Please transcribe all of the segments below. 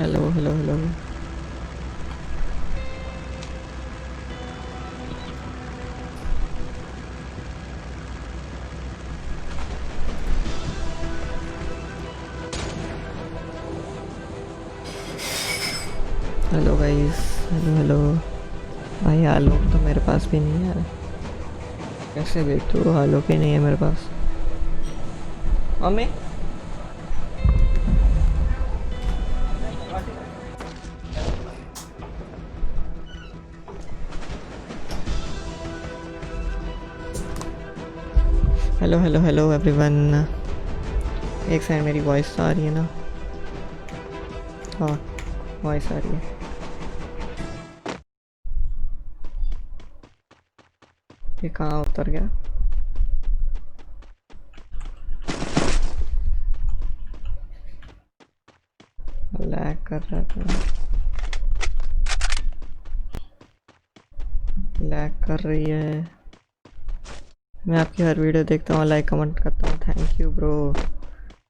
Hello hello hello. Hello guys. Hello hello. भाई आलोक तो मेरे पास भी नहीं है। कैसे भेजूँ? आलोक ही नहीं है मेरे पास। मम्मी। Hello hello hello everyone. एक सेकंड, मेरी वॉइस तो आ रही है ना? हाँ, वॉइस आ रही है। ये कहाँ उतर गया? लैग कर रहा था। लैग कर रही है। मैं आपकी हर वीडियो देखता हूँ, लाइक कमेंट करता हूँ। Thank you bro,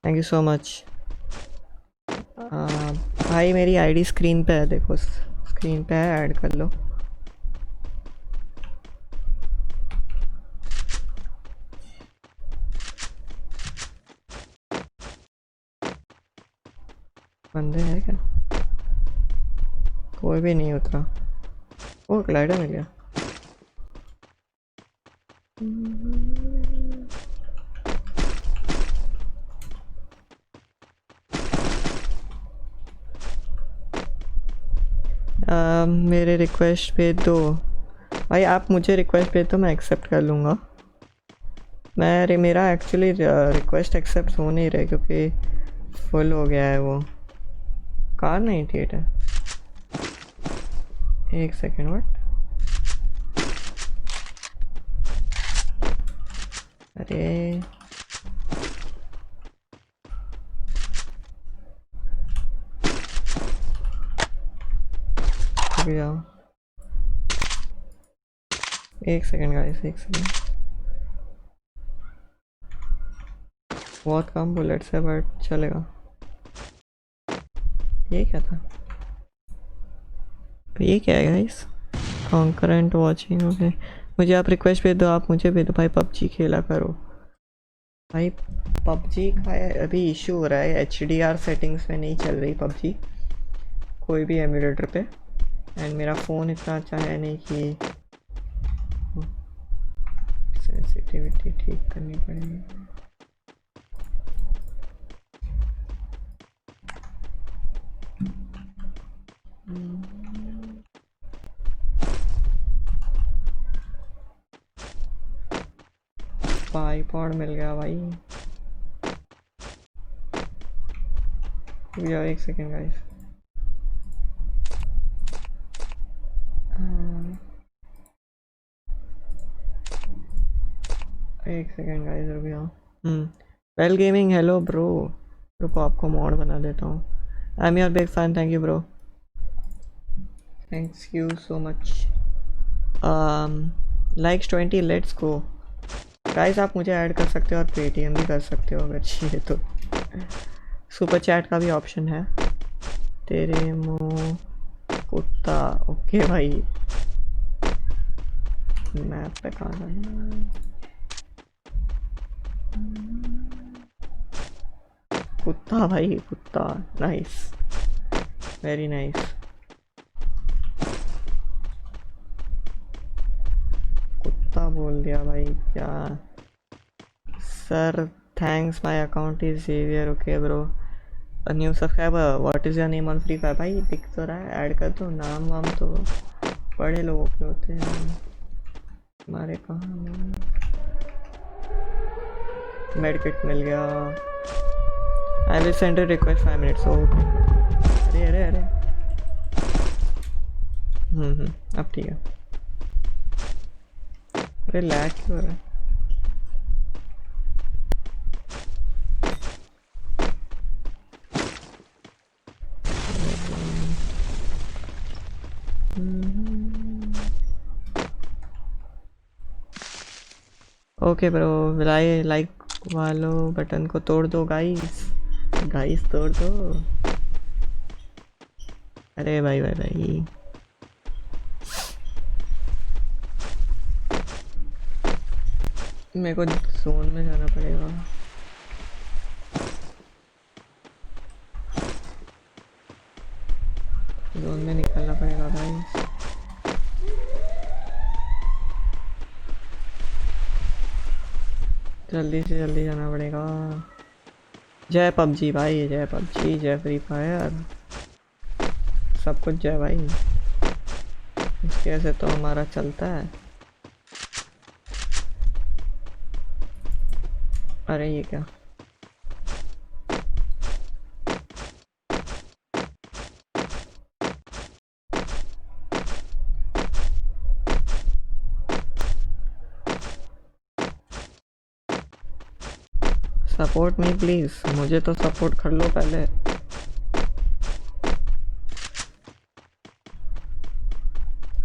thank you so much. भाई मेरी आईडी स्क्रीन पे है, देखो स्क्रीन पे है, ऐड कर लो। बंदे हैं क्या? कोई भी नहीं उतरा। ओ ग्लाइडर मिल गया। मेरे रिक्वेस्ट भेज दो भाई। आप मुझे रिक्वेस्ट भेज दो, मैं एक्सेप्ट कर लूँगा। मेरा एक्चुअली रिक्वेस्ट एक्सेप्ट हो नहीं रहा क्योंकि फुल हो गया है वो। कार 98 है। एक सेकेंड, वट? अरे रुक जाओ, एक सेकेंड गाइस, एक सेकेंड। बहुत कम बुलेट्स है बट चलेगा। ये क्या था? ये क्या है गाइस? Concurrent watching, okay. मुझे आप रिक्वेस्ट भेज दो, आप मुझे भेज दो भाई। पबजी खेला करो भाई। पबजी का अभी इशू हो रहा है, HDR सेटिंग्स में नहीं चल रही पबजी कोई भी एमुलेटर पे। एंड मेरा फ़ोन इतना अच्छा है नहीं कि सेंसिटिविटी ठीक करनी पड़ेगी। बाईपॉड मिल गया भाई। भैया एक सेकेंड गाइस। एक सेकेंड गाइस, रुक जाओ। Well gaming, hello bro. रुको आपको मॉड बना देता हूँ। I am your big fan, thank you bro, thanks you so much. Likes 20, let's go guys. आप मुझे ऐड कर सकते हो और पेटीएम भी कर सकते हो अगर चाहिए तो। सुपर चैट का भी ऑप्शन है। तेरे मुँह कुत्ता, ओके भाई। मैप पे कहाँ जाना? कुत्ता भाई, कुत्ता। Nice, very nice. कुत्ता बोल दिया भाई, क्या? Sir thanks, my account is Xavier, okay bro. New subscriber, what is your name on Free Fire? भाई दिख तो रहा है, ऐड कर दो। नाम वाम तो बड़े लोगों के होते हैं, हमारे कहाँ? मेडिकेट मिल गया। I will send a request 5 minutes, okay. अरे अरे अरे, अब ठीक है। अरे लैग क्यों हो रहा है? ओके ब्रो, लाइक वालों बटन को तोड़ दो गाइस। गाइस तोड़ दो। अरे भाई भाई भाई, मेरे को जोन में जाना पड़ेगा। जोन में निकलना पड़ेगा भाई। जल्दी से जल्दी जाना पड़ेगा। जय पबजी भाई, जय पबजी, जय फ्री फायर, सब कुछ जय भाई। इसके से तो हमारा चलता है। अरे ये क्या, सपोर्ट मी प्लीज, मुझे तो सपोर्ट कर लो पहले।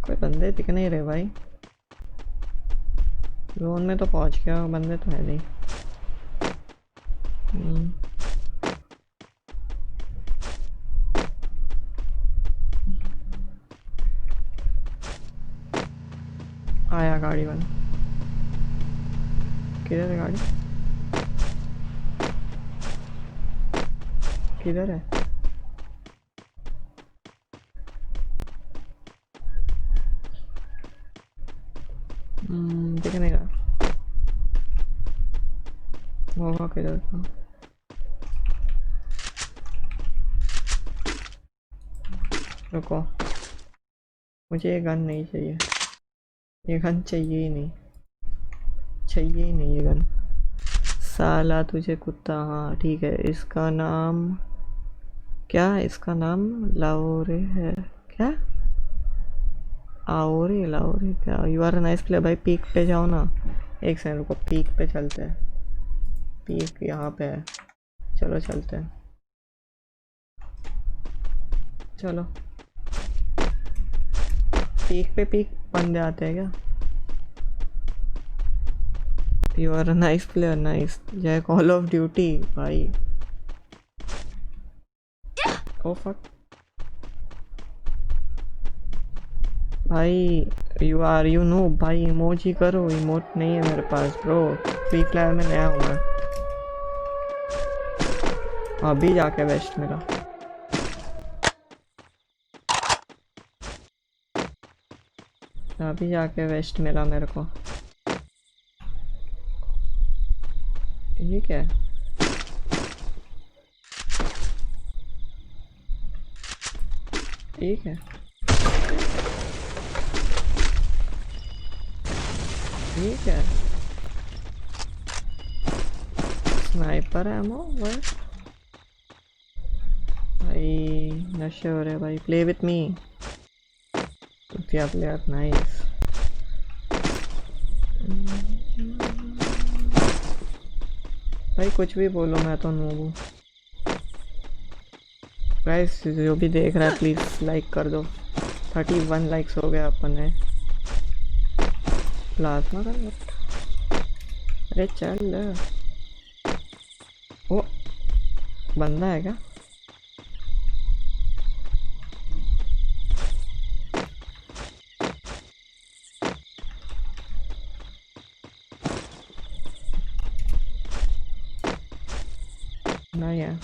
कोई बंदे दिख नहीं रहे भाई। जोन में तो पहुंच गया, बंदे तो है नहीं। आया गाड़ी वाला। किधर है गाड़ी, किधर है? दिखने का होगा किधर था। रुको, मुझे ये गन नहीं चाहिए, ये गन चाहिए ही नहीं, चाहिए ही नहीं ये गन। साला तुझे कुत्ता, हाँ ठीक है। इसका नाम क्या है? इसका नाम लाओरे है क्या? आओरे लाओरे क्या? यू आर नाइस प्ले भाई। पीक पे जाओ ना, एक सेकंड रुको, पीक पे चलते हैं। पीक यहाँ पे है, चलो चलते हैं, चलो। पीक पे पीक बंदे आते हैं क्या? You are nice player, nice. जय कॉल ऑफ ड्यूटी भाई। ओ फक भाई, यू आर यू नो भाई, इमोजी करो। इमोट नहीं है मेरे पास ब्रो, फ्री फायर में नया हुआ है। अभी जाके वेस्ट मिला। अभी जाके वेस्ट मिला मेरे को। ये क्या है? ये क्या है? ये क्या है? स्नाइपर एमो भाई, नशे हो रहे भाई। Play with me player, nice. भाई कुछ भी बोलो, मैं तो नूब हूँ। गाइस जो भी देख रहा है प्लीज लाइक कर दो। 31 लाइक्स हो गए अपन है। प्लाज्मा कर, अरे चल। ओ बंदा है क्या? नहीं है,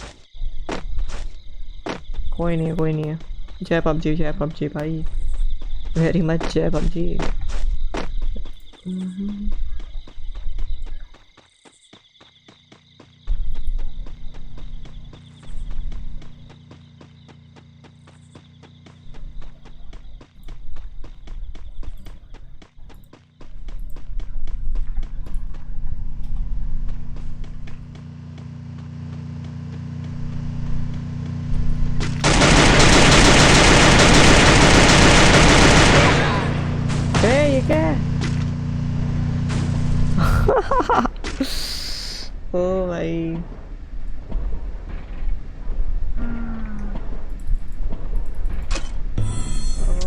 कोई नहीं है, कोई नहीं है। जय पबजी, जय पबजी भाई, वेरी मच जय पबजी। ये क्या है? ओ भाई,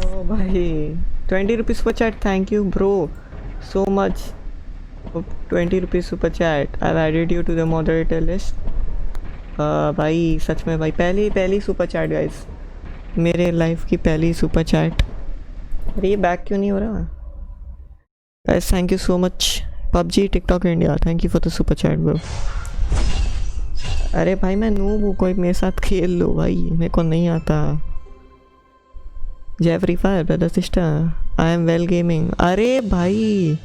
ओ भाई, 20 rupees super chat, thank you bro so much. 20 rupees super chat, I have added you to the moderator list. भाई सच में भाई, पहली सुपर चैट गाइस, मेरे लाइफ की पहली सुपर चैट। अरे ये बैक क्यों नहीं हो रहा? Guys thank you so much. PUBG TikTok India, thank you for the super chat bro. अरे भाई मैं नूब हूँ, कोई मेरे साथ खेल लो भाई, मेरे को नहीं आता। जय free fire brother sister, I am well gaming. अरे भाई,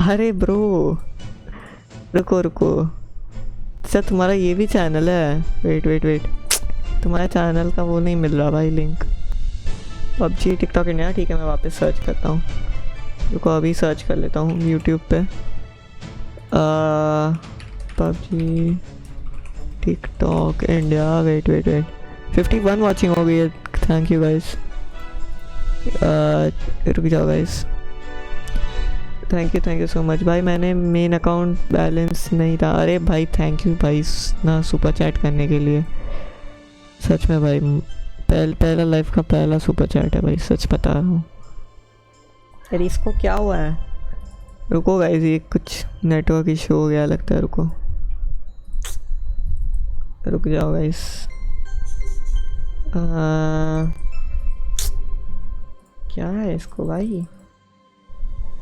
अरे ब्रो, रुको रुको। अच्छा तुम्हारा ये भी चैनल है? वेट वेट वेट, तुम्हारे चैनल का वो नहीं मिल रहा भाई लिंक। पबजी टिकटॉक इंडिया, ठीक है मैं वापस सर्च करता हूँ। रुको अभी सर्च कर लेता हूँ यूट्यूब पे। PUBG TikTok India, wait wait wait, 51 watching हो गई है, थैंक यू गाइस। रुक जाओ guys, thank you so much भाई। मैंने मेन अकाउंट बैलेंस नहीं था। अरे भाई थैंक यू भाई ना सुपर चैट करने के लिए, सच में भाई पहला लाइफ का पहला सुपर चैट है भाई, सच बता रहा हूँ। अरे इसको क्या हुआ है? रुको गाइस, ये कुछ नेटवर्क इशू हो गया लगता है, रुको रुक जाओ गाइस। क्या है इसको भाई?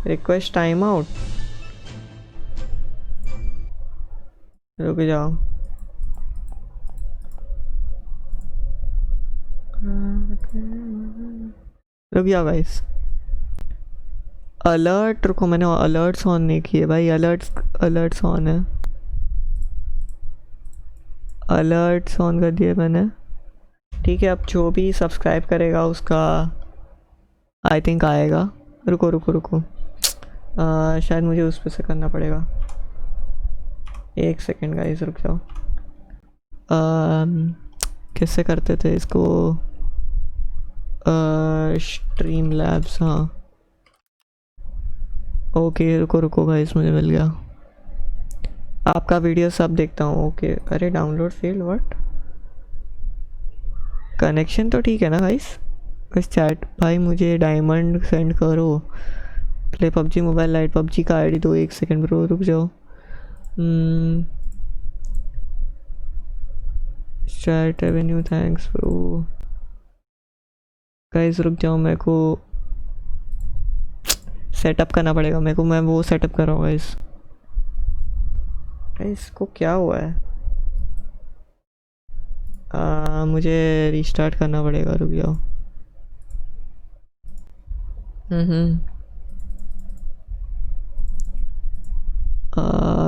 रिक्वेस्ट टाइम आउट, रुक जाओ। रुक जाओ गाइस, अलर्ट, रुको मैंने अलर्ट्स ऑन नहीं किए भाई। अलर्ट्स ऑन है, अलर्ट्स ऑन कर दिए मैंने। ठीक है, अब जो भी सब्सक्राइब करेगा उसका आई थिंक आएगा। रुको रुको रुको, शायद मुझे उस पर से करना पड़ेगा। एक सेकेंड गाइस रुक जाओ। कैसे करते थे इसको? स्ट्रीम लैब्स, हाँ ओके रुको रुको गाइस, मुझे मिल गया। आपका वीडियो सब देखता हूँ, ओके। अरे डाउनलोड फेल, व्हाट? कनेक्शन तो ठीक है ना गाइस? बस चैट भाई मुझे डायमंड सेंड करो। Play PUBG mobile light, PUBG का आईडी दो, एक सेकंड ब्रो रुक जाओ। Chat revenue thanks bro. Guys रुक जाओ, मेरे को सेटअप करना पड़ेगा, मेरे को, मैं वो सेटअप कर रहा हूँ गाइस। इसको क्या हुआ है? मुझे रिस्टार्ट करना पड़ेगा, रुक जाओ।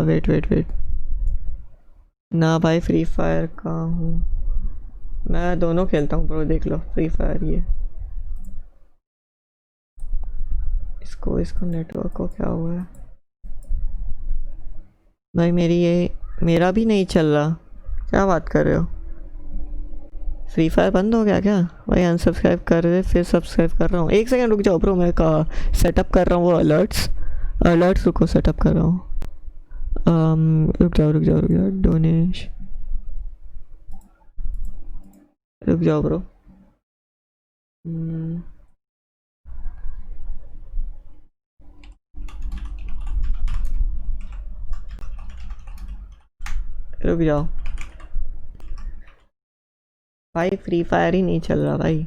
वेट वेट वेट, ना भाई फ्री फायर का हूँ मैं, दोनों खेलता हूँ ब्रो, देख लो फ्री फायर। ये इसको नेटवर्क को क्या हुआ है भाई? मेरा भी नहीं चल रहा, क्या बात कर रहे हो? फ्री फायर बंद हो गया क्या भाई? अनसब्सक्राइब कर रहे फिर सब्सक्राइब कर रहा हूँ। एक सेकंड रुक जाओ ब्रो, मैं का सेटअप कर रहा हूँ वो अलर्ट्स रुको, सेटअप कर रहा हूँ। रुक जाओ डोनेश, रुक जाओ ब्रो। रुक जाओ भाई, फ्री फायर ही नहीं चल रहा भाई।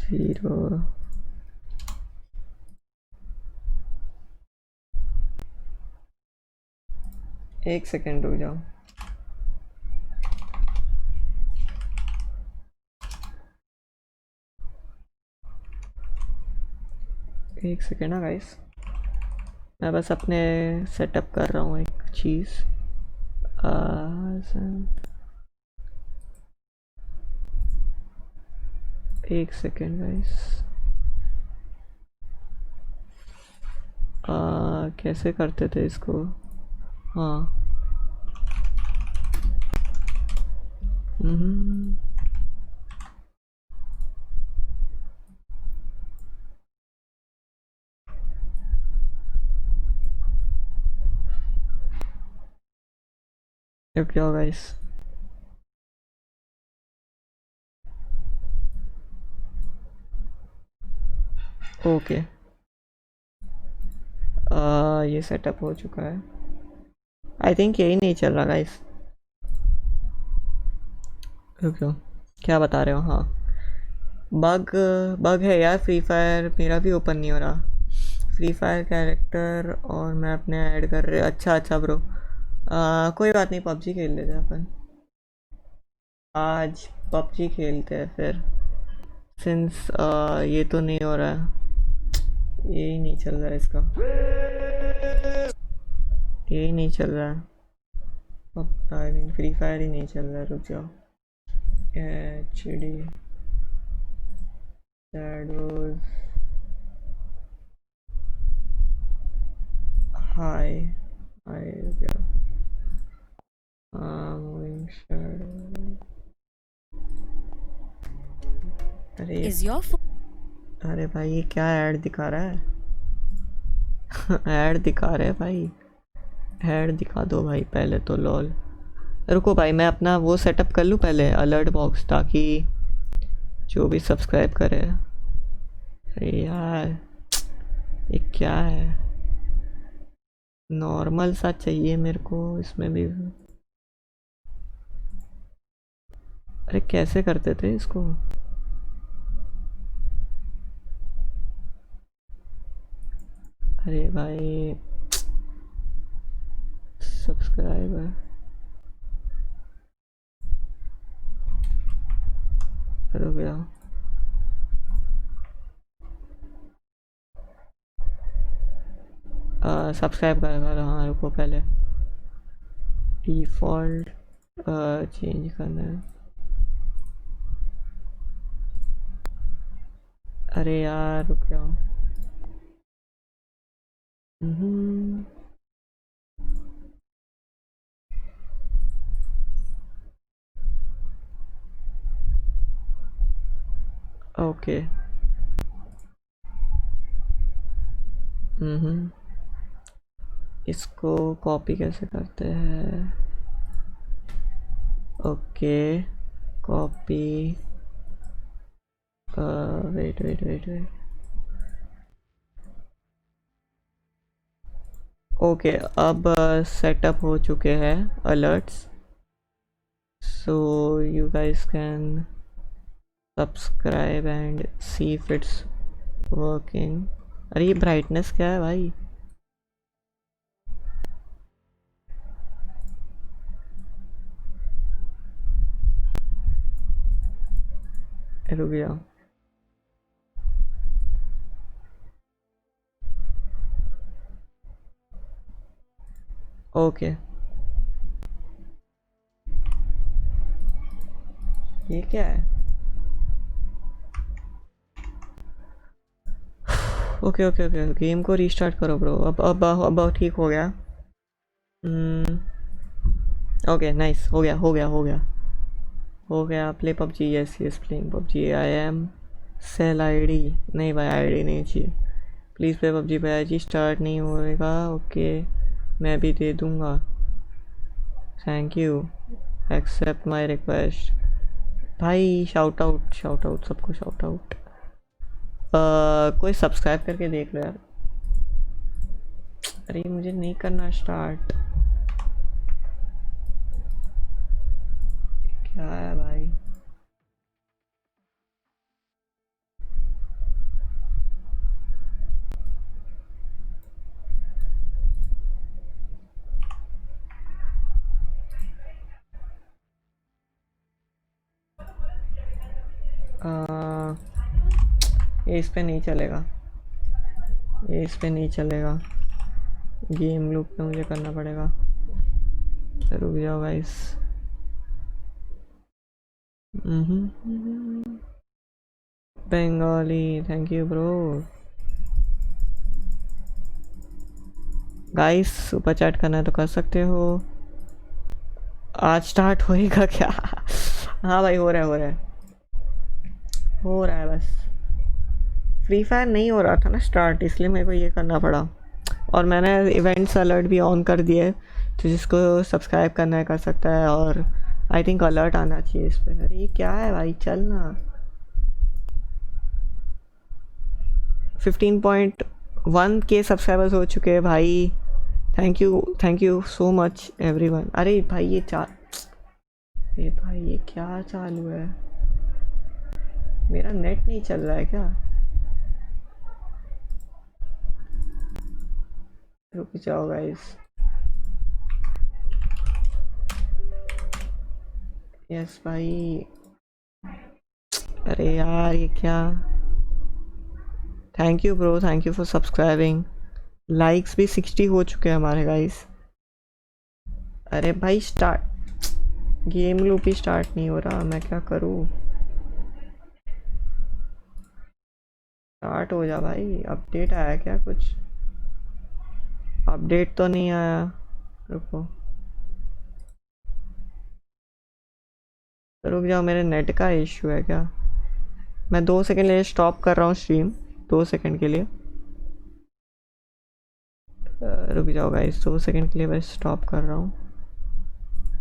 0, एक सेकेंड रुक जाओ। एक सेकेंड ना गाइस, मैं बस अपने सेटअप कर रहा हूँ एक चीज़। एक सेकेंड गाइस, कैसे करते थे इसको? हाँ रुक जाओ गाइस। ओके, ये सेटअप हो चुका है। आई थिंक यही नहीं चल रहा गाइस। रुक जाओ, क्या बता रहे हो? हाँ, बग बग है यार, फ्री फायर मेरा भी ओपन नहीं हो रहा। फ्री फायर कैरेक्टर और मैं अपने ऐड कर रहे। अच्छा अच्छा ब्रो, कोई बात नहीं, पबजी खेल लेते हैं अपन आज। पबजी खेलते हैं फिर, सिंस ये तो नहीं हो रहा है, यही नहीं चल रहा है इसका, यही नहीं चल रहा है। आई मीन फ्री फायर ही नहीं चल रहा है। रुक जाओ, एच डी शैडोज, हाय हाय, क्या मूविंग शैडो। अरे अरे भाई ये क्या ऐड दिखा रहा है? ऐड दिखा रहे हैं भाई, ऐड दिखा दो भाई पहले तो। लॉल, रुको भाई मैं अपना वो सेटअप कर लूँ पहले, अलर्ट बॉक्स, ताकि जो भी सब्सक्राइब करे। अरे यार ये क्या है, नॉर्मल सा चाहिए मेरे को इसमें भी। अरे कैसे करते थे इसको? अरे भाई सब्सक्राइबर, हो गया। सब्सक्राइब कर, हाँ रुको पहले डिफ़ॉल्ट चेंज करना है। अरे यार रुक जाओ। ओके, इसको कॉपी कैसे करते हैं? Okay, copy, wait wait wait wait, okay अब सेटअप हो चुके हैं alerts, so you guys can subscribe and see if it's working. अरे ये ब्राइटनेस क्या है भाई? रुक जाओ, ओके ये क्या है? ओके ओके ओके, गेम को रीस्टार्ट करो ब्रो। अब ठीक हो गया। ओके नाइस, हो गया हो गया हो गया हो गया। Play PUBG, yes yes playing PUBG, I am sell ID. नहीं भाई आईडी नहीं चाहिए, प्लीज़ प्ले पबजी भाई जी, स्टार्ट नहीं होएगा। ओके मैं भी दे दूँगा, thank you, accept my request. भाई शाउट आउट सबको शाउट आउट। कोई सब्सक्राइब करके देख लो यार। अरे मुझे नहीं करना स्टार्ट, क्या है भाई? ये इस पे नहीं चलेगा, ये इस पे नहीं चलेगा, गेम लूप पे मुझे करना पड़ेगा। रुक जाओ guys. Bengali, thank you bro. Guys super chat करना है तो कर सकते हो। आज स्टार्ट होएगा क्या? हाँ भाई हो रहा है, हो रहा है, हो रहा है। बस फ्री फायर नहीं हो रहा था ना स्टार्ट, इसलिए मेरे को ये करना पड़ा। और मैंने इवेंट्स अलर्ट भी ऑन कर दिए, तो जिसको सब्सक्राइब करना है कर सकता है। और आई थिंक अलर्ट आना चाहिए इस पर। अरे ये क्या है भाई, चल ना। 15.1 के सब्सक्राइबर्स हो चुके हैं भाई, thank you so much everyone. अरे भाई ये चार ये भाई ये क्या चालू है? मेरा नेट नहीं चल रहा है क्या? रुक जाओ गाइस। यस भाई। अरे यार ये क्या? Thank you bro, thank you for subscribing. Likes भी 60 हो चुके हैं हमारे गाइस। अरे भाई स्टार्ट, गेम लूप ही स्टार्ट नहीं हो रहा, मैं क्या करूँ? स्टार्ट हो जा भाई। अपडेट आया क्या कुछ? अपडेट तो नहीं आया। रुको, रुक जाओ, मेरे नेट का इश्यू है क्या? मैं 2 सेकंड लिए स्टॉप कर रहा हूँ स्ट्रीम, 2 सेकंड के लिए। रुक जाओ गाइस, 2 सेकंड के लिए मैं स्टॉप कर रहा हूँ।